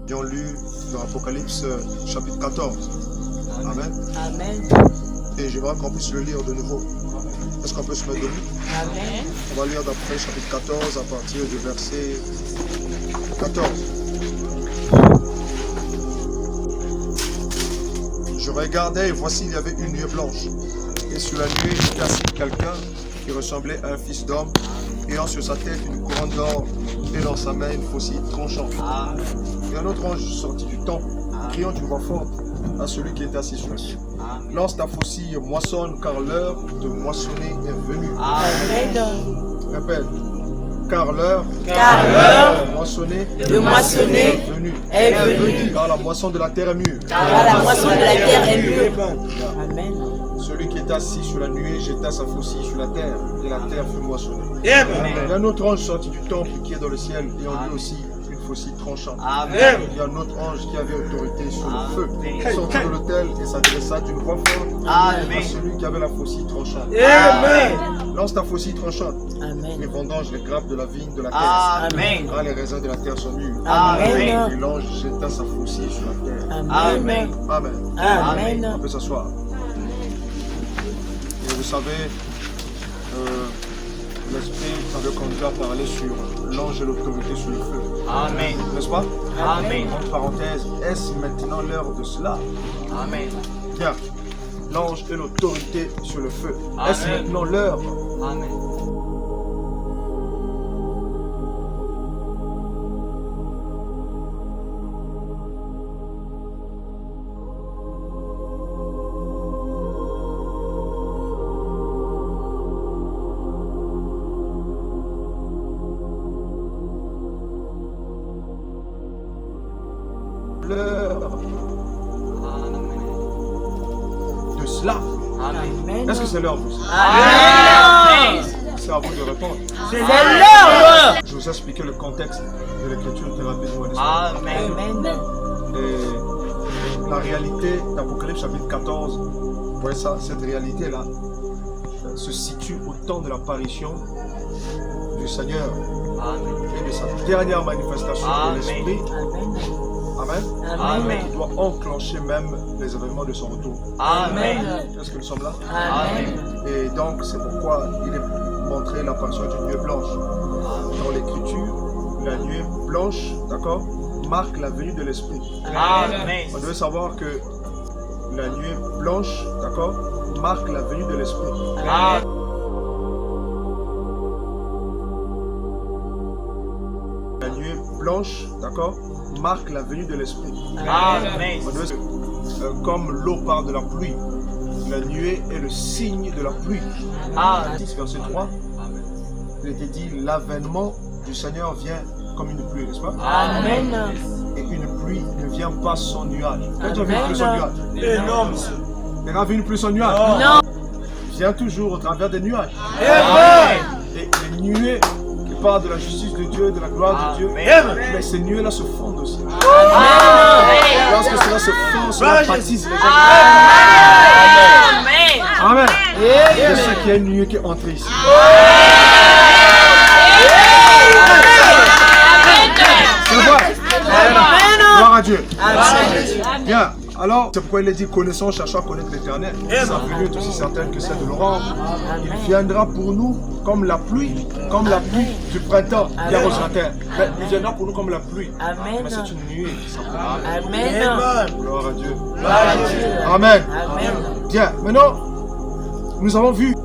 Nous avons lu dans Apocalypse chapitre 14. Amen. Amen. Et j'aimerais qu'on puisse le lire de nouveau. Est-ce qu'on peut se mettre debout? Amen. On va lire d'après chapitre 14 à partir du verset 14. Je regardais et voici il y avait une nuée blanche. Et sur la nuée était assis quelqu'un qui ressemblait à un fils d'homme, ayant sur sa tête une couronne d'or et dans sa main une faucille tranchante. Et un autre ange sortit du temple, criant d'une voix forte à celui qui était assis sur la nuée. Lance ta faucille, moissonne, car l'heure de moissonner est venue. Amen. Répète. Car l'heure de moissonner est venue. Car la moisson de la terre est mûre. Car la moisson de la terre est mûre. Amen. Celui qui était assis sur la nuée jeta sa faucille sur la terre, et la terre fut moissonnée. Amen. Et un autre ange sortit du temple qui est dans le ciel, et en lui aussi une faucille tranchante. Amen. Il y a un autre ange qui avait autorité sur le feu. Il sortit de l'autel et s'adressa d'une voix forte à celui qui avait la faucille tranchante. Amen. Lance ta faucille tranchante et Amen. vendange les grappes de la vigne de la terre. Amen. Car les raisins de la terre sont mûrs. Amen. Et l'ange jeta sa faucille sur la terre. Amen. Amen. Amen. On peut s'asseoir. Et vous savez, l'Esprit avait conduit à parler sur l'ange et l'autorité sur le feu. Amen. N'est-ce pas? Amen. Entre parenthèses, est-ce maintenant l'heure de cela? Amen. Bien. L'ange et l'autorité sur le feu. Amen. Est-ce maintenant l'heure? Amen. L'heure de cela? Amen. Est-ce que c'est l'heure de cela? Amen. C'est à vous de répondre. C'est l'heure. Je vous ai expliqué le contexte de l'écriture très rapidement. n'est-ce pas? Amen. Amen. Et la réalité d'Apocalypse chapitre 14, vous voyez ça, cette réalité-là se situe au temps de l'apparition du Seigneur et de sa dernière manifestation de l'Esprit. Amen. Amen. Amen. Qui doit enclencher même les événements de son retour. Amen. Est-ce que nous sommes là? Amen. Et donc, c'est pourquoi il est montré l'apparition d'une nuée blanche. Dans l'écriture, la nuée blanche, d'accord, marque la venue de l'Esprit. Amen. On devait savoir que la nuée blanche, d'accord, marque la venue de l'Esprit. La nuée blanche, d'accord, marque la venue de l'Esprit. Amen. On devait, comme l'eau part de la pluie, la nuée est le signe de la pluie. Amen. Verset 3, il était dit, l'avènement du Seigneur vient comme une pluie, n'est-ce pas? Amen. Et une pluie ne vient pas sans nuage. Quand tu as vu une pluie sans nuage? Énorme. Tu as vu une pluie sans nuage? Non. Vient toujours au travers des nuages. Amen. Et les nuées qui parlent de la justice de Dieu, de la gloire de Dieu, Amen. mais ces nuées-là se fondent aussi. Amen. Lorsque cela se fond, cela baptise les gens. Amen. Amen. Je sais qu'il y a une nuée qui est entrée ici. C'est vrai. Gloire à Dieu. Bien. Alors, c'est pourquoi il est dit, connaissons, cherchons à connaître l'Éternel. Sa venue est aussi certaine que celle de l'orange. Il viendra pour nous comme la pluie du printemps qui arrose la terre. Mais il viendra pour nous comme la pluie. Amen. Mais c'est une nuée qui s'appelle. Amen. Gloire à Dieu. Amen. Amen. Amen. Bien. Maintenant, nous avons vu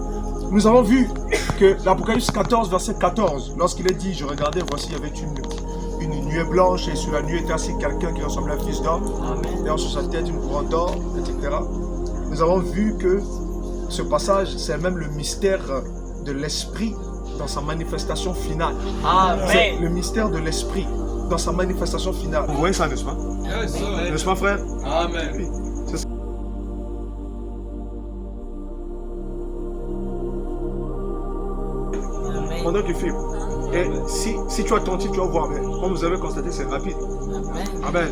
que l'Apocalypse 14, verset 14, lorsqu'il est dit, je regardais, voici, il y avait une nuée blanche, et sur la nuée était assis quelqu'un qui ressemblait à un fils d'homme, ayant sur sa tête une couronne d'or, etc. Nous avons vu que ce passage, c'est même le mystère de l'Esprit dans sa manifestation finale. C'est Amen. le mystère de l'Esprit dans sa manifestation finale. Vous voyez ça, n'est-ce pas? N'est-ce pas, frère? Amen. Oui. C'est ça. Pendant qu'il filme. Et si tu as attentif, tu vas voir. Mais comme vous avez constaté, c'est rapide. Amen.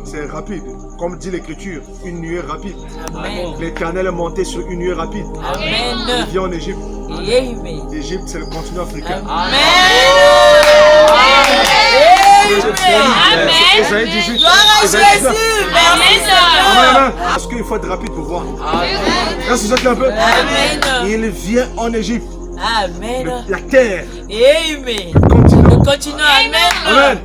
C'est rapide. Comme dit l'Écriture, une nuée rapide. Amen. L'Éternel est monté sur une nuée rapide. Amen. Il vient en Égypte. Amen. L'Égypte, c'est le continent africain. Amen. Ésaïe 18. Gloire à Ésaïe 19. Jésus. Merci Amen, Seigneur. amen. Parce qu'il faut être rapide pour voir. Reste vous êtes un peu. Amen. Il vient en Égypte. Amen. La terre Amen. continue. Nous continuons. Amen. Amen.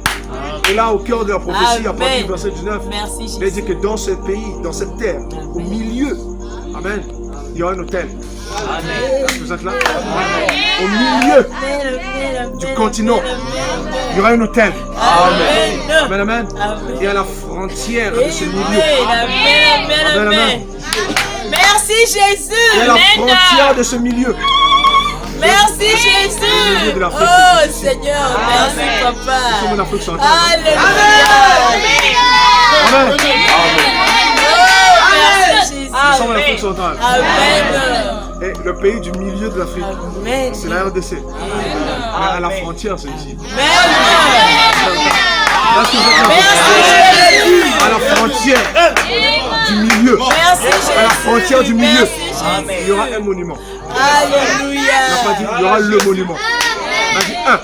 Et là, au cœur de la prophétie, à partir du verset 19, Merci il dit Jésus. que dans ce pays, dans cette terre, au milieu, amen, il y aura un hôtel. Est-ce que vous êtes là? Au milieu du continent, il y aura un hôtel. Amen. Amen, amen. Amen. Et à la frontière de ce milieu, Amen. Amen, amen. Merci Jésus. et à la frontière de ce milieu, Merci milieu Jésus. de l'Afrique, Oh ici. Seigneur, merci nous sommes en Papa. Afrique centrale. Alléluia. Amen. Oh merci Jésus. Nous sommes en Afrique centrale. Amen. Et le pays du milieu de l'Afrique, Amen. c'est la RDC. Mais à la frontière, c'est ici. Est-ce que vous êtes là? Merci Jésus. À la frontière du milieu, Merci Jésus. à la frontière du milieu, Merci Jésus. il y aura un monument. Alléluia. Il n'a pas dit il y aura le monument. Il a dit un.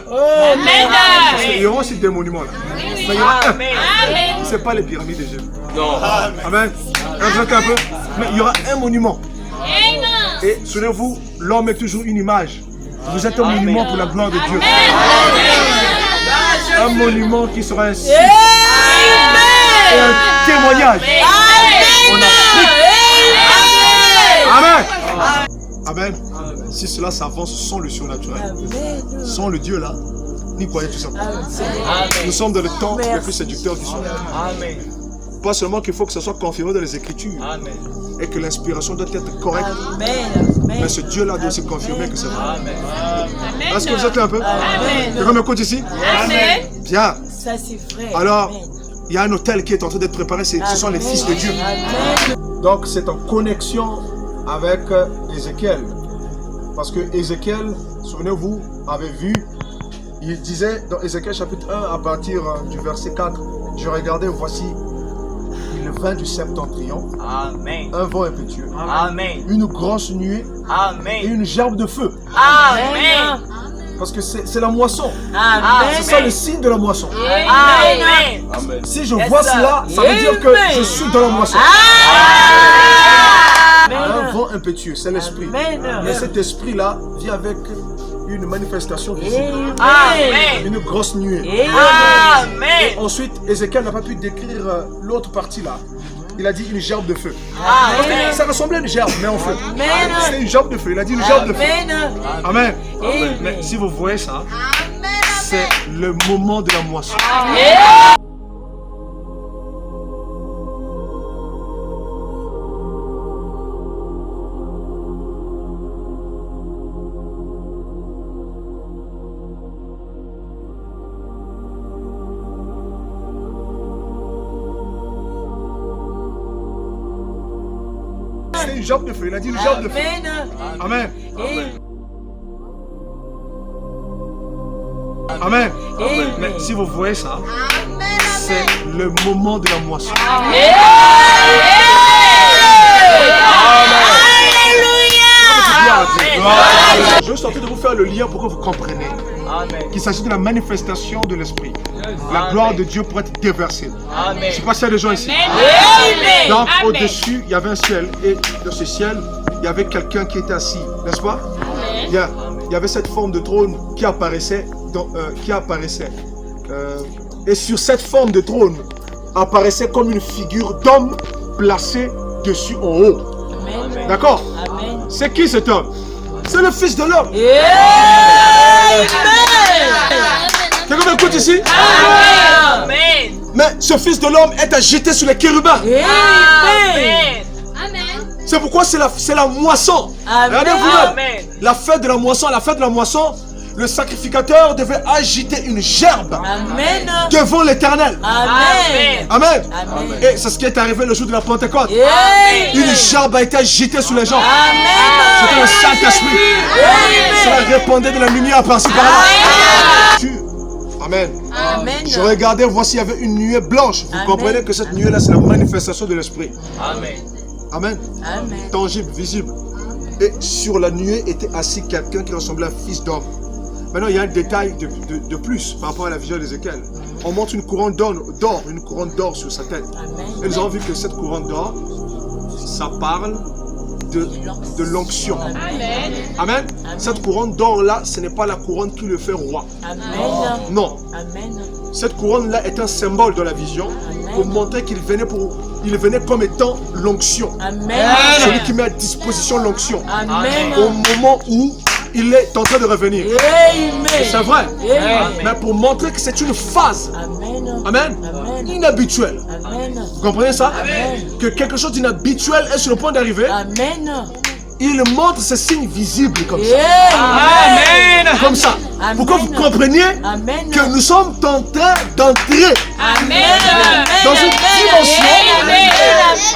Parce qu'il y aura aussi des monuments là. Mais il y aura un. C'est pas les pyramides d'Égypte. Non. Amen. Reste un peu. Mais il y aura un monument. Et souvenez-vous, l'homme est toujours une image. Vous êtes un monument pour la gloire de Dieu. Un monument qui sera un signe et un témoignage. En Afrique. Amen. Amen. Si cela s'avance sans le surnaturel, sans le Dieu là, n'y croyez tout simplement. Nous sommes dans le temps le plus séducteur du soit. Amen. Pas seulement qu'il faut que ce soit confirmé dans les Écritures Amen. et que l'inspiration doit être correcte, mais ce Dieu-là doit se confirmer que c'est vrai. Amen. Est-ce que vous êtes là un peu? Quelqu'un m'écoute ici? Bien. Ça c'est vrai. Alors, Amen. il y a un hôtel qui est en train d'être préparé, ce sont les fils de Dieu. Amen. Donc c'est en connexion avec Ézéchiel. Parce que Ézéchiel, souvenez-vous, avait vu, il disait dans Ézéchiel chapitre 1 à partir du verset 4, je regardais, voici, il vint du septentrion, Amen. un vent impétueux, Amen. une grosse nuée et Amen. une gerbe de feu. Amen. Parce que c'est la moisson. Amen. C'est ça le signe de la moisson. Amen. Si je vois cela, ça veut dire que je suis dans la moisson. Un vent impétueux, c'est l'esprit. Amen. Mais cet esprit-là vient avec une manifestation visible. Amen. Une grosse nuée. Amen. Ensuite, Ézéchiel n'a pas pu décrire l'autre partie là. Il a dit une gerbe de feu. Amen. Ça ressemblait à une gerbe, mais en fait, Amen. c'est une gerbe de feu. Il a dit une gerbe de feu. Amen. Amen. Mais si vous voyez ça, c'est le moment de la moisson. C'est une gerbe de feu. Il a dit une gerbe de feu. Amen. Amen. Mais si vous voyez ça, c'est le moment de la moisson. Je suis en train de vous faire le lien pour que vous compreniez Amen. qu'il s'agit de la manifestation de l'esprit. La gloire de Dieu pour être déversée. Amen. Je ne sais pas s'il y a des gens ici. Donc au-dessus, il y avait un ciel. Et dans ce ciel, il y avait quelqu'un qui était assis. N'est-ce pas? Il y avait cette forme de trône qui apparaissait. Et sur cette forme de trône apparaissait comme une figure d'homme placée dessus en haut. D'accord? C'est qui cet homme? C'est le Fils de l'homme. Quelqu'un m'écoute ici? Amen. Mais ce Fils de l'homme est agité sur les chérubins. Amen. C'est pourquoi c'est la moisson. Regardez vous-même. La fête de la moisson, le sacrificateur devait agiter une gerbe Amen. devant l'Éternel. Amen. Amen. Amen. Et c'est ce qui est arrivé le jour de la Pentecôte. Une gerbe a été agitée sur les gens. C'était le Saint-Esprit. Cela répandait de la lumière par-ci par-là. Amen. Amen. Je regardais, voici, il y avait une nuée blanche. Vous comprenez que cette nuée-là, c'est la manifestation de l'Esprit. Amen. Amen. Amen. Tangible, visible. Et sur la nuée était assis quelqu'un qui ressemblait à un fils d'homme. Maintenant, il y a un détail de plus par rapport à la vision d'Ézéchiel. on monte une couronne d'or, une couronne d'or sur sa tête. Amen. Et nous avons vu que cette couronne d'or, ça parle de l'onction. Amen. Amen. Cette couronne d'or là, ce n'est pas la couronne qui le fait roi. Amen. Non. Amen. Cette couronne là est un symbole de la vision pour montrer qu'il venait comme étant l'onction. Amen. Celui qui met à disposition l'onction Amen. au moment où il est en train de revenir. Amen. C'est vrai. Amen. Mais pour montrer que c'est une phase. Amen. Amen. Amen. Inhabituelle. Amen. Vous comprenez ça? Amen. Que quelque chose d'inhabituel est sur le point d'arriver. Amen. Il montre ces signes visibles comme ça. Amen. Comme ça. Amen. Pour que vous compreniez Amen. que nous sommes en train d'entrer Amen. dans une dimension. Amen.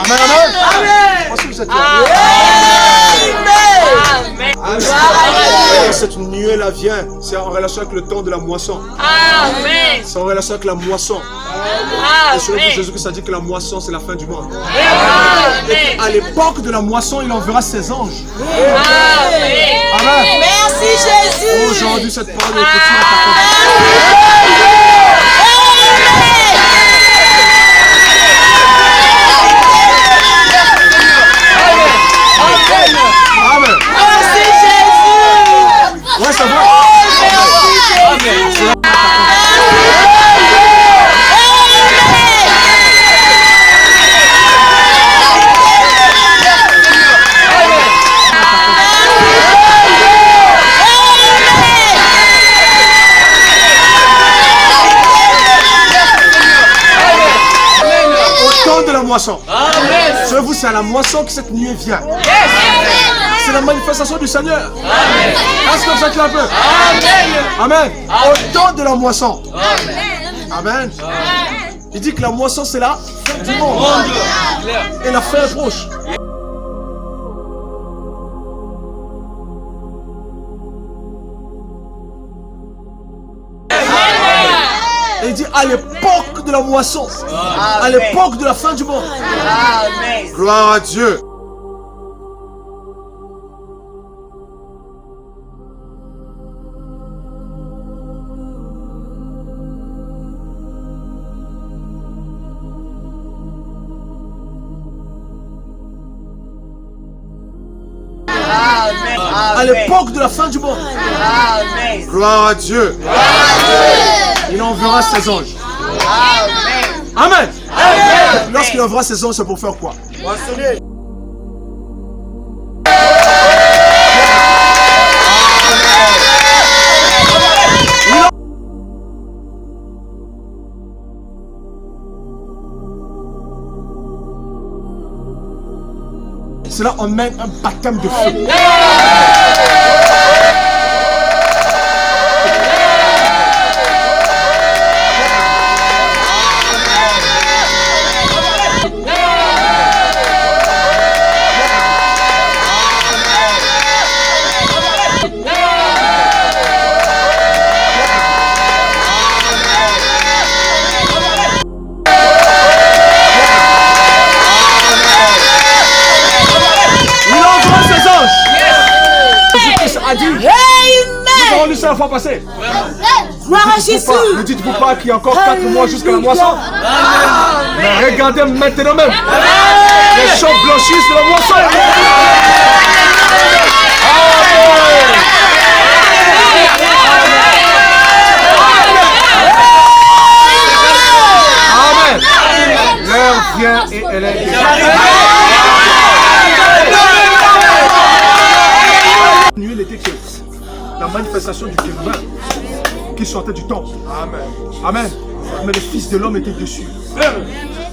Amen, amen. Amen. Voici que vous êtes là. Amen. Et cette nuée-là vient, c'est en relation avec le temps de la moisson. Amen. C'est en relation avec la moisson. Et sur le coup, Jésus-Christ a dit que la moisson, c'est la fin du monde. Amen. À l'époque de la moisson, il enverra ses anges. Amen. Amen. Merci Jésus. Aujourd'hui, cette parole est petite à ta Amen. Merci Jésus. Ouais, ça va. Au temps de la moisson. Sur vous, c'est à la moisson que cette nuée vient. C'est la manifestation du Seigneur. Est-ce que vous êtes là un peu? Amen. Au temps de la moisson. Amen. Il dit que la moisson, c'est la fin du monde. Et la fin est proche. Et il dit à l'époque de la moisson, à l'époque de la fin du monde. Amen. Gloire à Dieu. À l'époque de la fin du monde. Amen. Gloire à Dieu. Il enverra ses anges. Amen. Amen. Lorsqu'il enverra ses anges, c'est pour faire quoi? Cela emmène un baptême de feu. A dit, nous avons lu ça la fois passée. Gloire à Jésus. Ne dites-vous pas qu'il y a encore 4 mois jusqu'à la moisson. Mais regardez maintenant même. Les champs blanchissent de la moisson. Amen. L'heure vient et elle est déjà. Il n'était que la manifestation du chérubin qui sortait du temple. Amen. Amen. Mais le Fils de l'homme était dessus.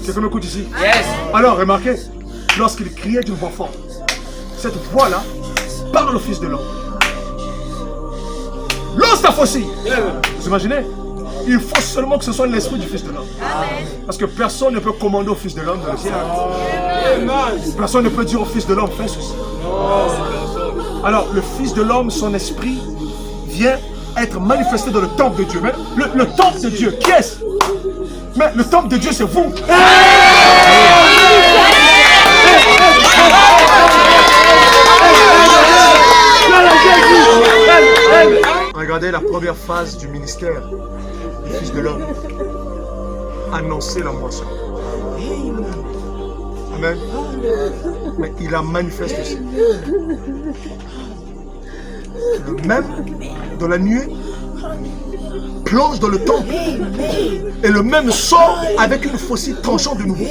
Quelqu'un m'écoute ici? Yes. Alors, remarquez, lorsqu'il criait d'une voix forte, cette voix-là parle au Fils de l'homme. L'ostaphosie. Vous imaginez? Il faut seulement que ce soit l'esprit du Fils de l'homme. Parce que personne ne peut commander au Fils de l'homme de le ciel. Personne ne peut dire au Fils de l'homme, fais ceci. Alors, le Fils de l'homme, son esprit, vient être manifesté dans le temple de Dieu. Mais le temple de Dieu, qui est-ce? Mais le temple de Dieu, c'est vous. Regardez la première phase du ministère du Fils de l'homme. annoncé la moisson. Amen. Mais il a manifesté aussi. Le même, dans la nuée, plonge dans le temple. Et le même sort avec une faucille tranchant de nouveau.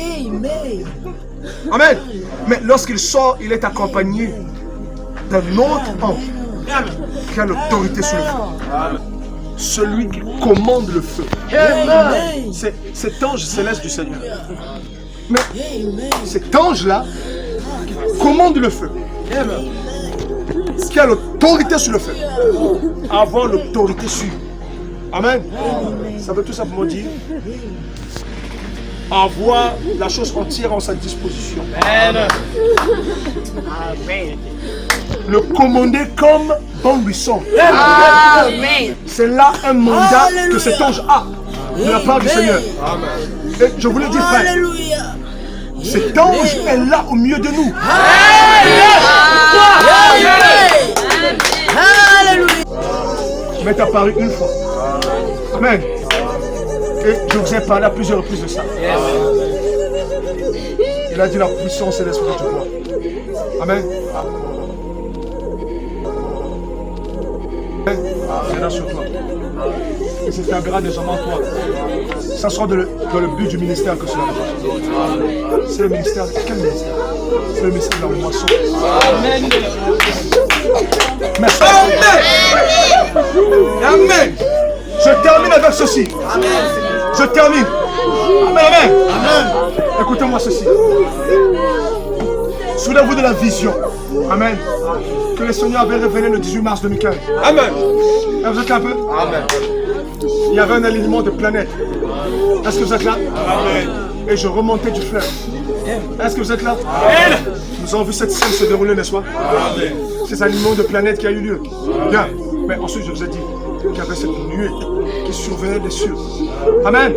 Amen. Mais lorsqu'il sort, il est accompagné d'un autre ange qui a l'autorité sur le feu. Celui qui commande le feu. C'est cet ange céleste du Seigneur. Mais cet ange-là qui commande le feu, qui a l'autorité sur le feu, avoir l'autorité sur. Amen. Ça veut tout simplement dire avoir la chose entière en sa disposition. Amen. Le commander comme bon lui semble. Amen. C'est là un mandat que cet ange a de la part du Seigneur. Et je vous le dis, frère, cet ange est là au milieu de nous. Il m'est apparu une fois. Amen. Et je vous ai parlé à plusieurs reprises de ça. Il a dit la puissance et l'esprit du roi. Amen. C'est là sur toi. Et c'est un désormais en toi. Ça sera dans le but du ministère que cela va. C'est le ministère. Quel ministère? C'est le ministère de la moisson. Amen. Merci. Amen. Amen. Je termine avec ceci. Amen. Je termine. Amen. Amen. Amen. Écoutez-moi ceci. Souvenez-vous de la vision. Amen. Que le Seigneur avait révélé le 18 mars 2015. Amen. Et vous êtes là un peu? Amen. Il y avait un alignement de planètes. Est-ce que vous êtes là? Amen. Et je remontais du fleuve. Est-ce que vous êtes là? Amen. Nous avons vu cette scène se dérouler, n'est-ce pas? Amen. C'est un alignement de planètes qui a eu lieu. Bien. Mais ensuite, je vous ai dit qu'il y avait cette nuée qui surveillait les cieux. Amen.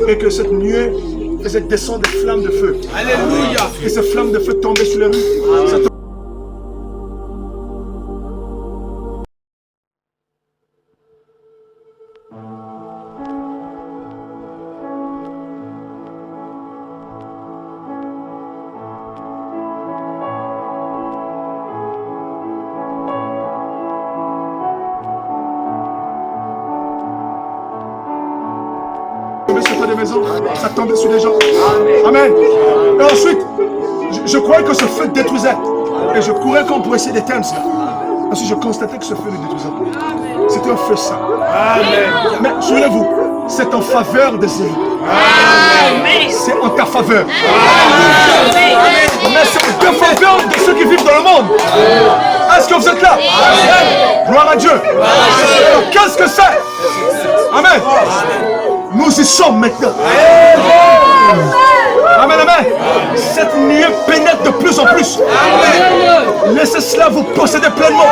Et que cette nuée faisait descendre des flammes de feu. Alléluia. Et ces flammes de feu tombaient sur les rues. Ça tombait sur les gens. Amen. Et ensuite, je croyais que ce feu détruisait. Et je courais comme pour essayer d'éteindre cela. Ensuite, je constatais que ce feu le détruisait. C'était un feu saint. Amen. Mais souvenez-vous, c'est en faveur des élus. C'est en ta faveur. Mais c'est en faveur de ceux qui vivent dans le monde. Est-ce que vous êtes là? Amen. Gloire à Dieu. Alors, qu'est-ce que c'est? Amen. Nous y sommes maintenant. Amen, amen. Cette nuée pénètre de plus en plus. Amen. Laissez cela vous posséder pleinement.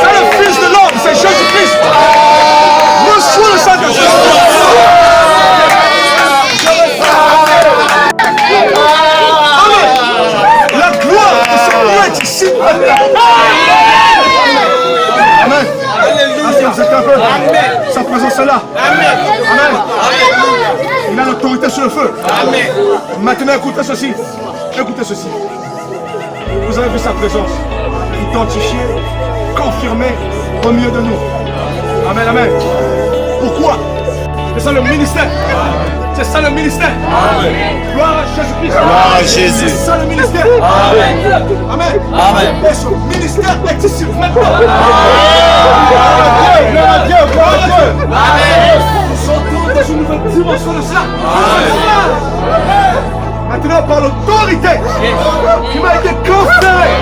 C'est le Fils de l'homme, c'est Jésus-Christ. Reçois le sang de Jésus. Amen. La gloire de cette nuée est ici. Amen. Amen. Sa présence est là. Amen. Amen. Il a l'autorité sur le feu. Amen. Maintenant, écoutez ceci. Écoutez ceci. Vous avez vu sa présence identifiée, confirmée au milieu de nous. Amen. Amen. Pourquoi? C'est ça le ministère. C'est ça le ministère. Amen. Gloire à Jésus-Christ. Gloire à Jésus. C'est ça le ministère. Amen. Amen. Amen. Et ce ministère est ici maintenant. Amen. Gloire à Dieu. Gloire à Dieu. Amen. Nous sommes dans une nouvelle dimension de cela. Amen. Maintenant, par l'autorité qui m'a été conférée.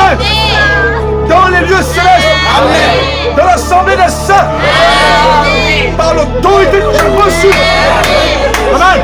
Amen. Dans les lieux célestes. Amen. Dans l'assemblée des saints. Par l'autorité que j'ai reçue. Amen.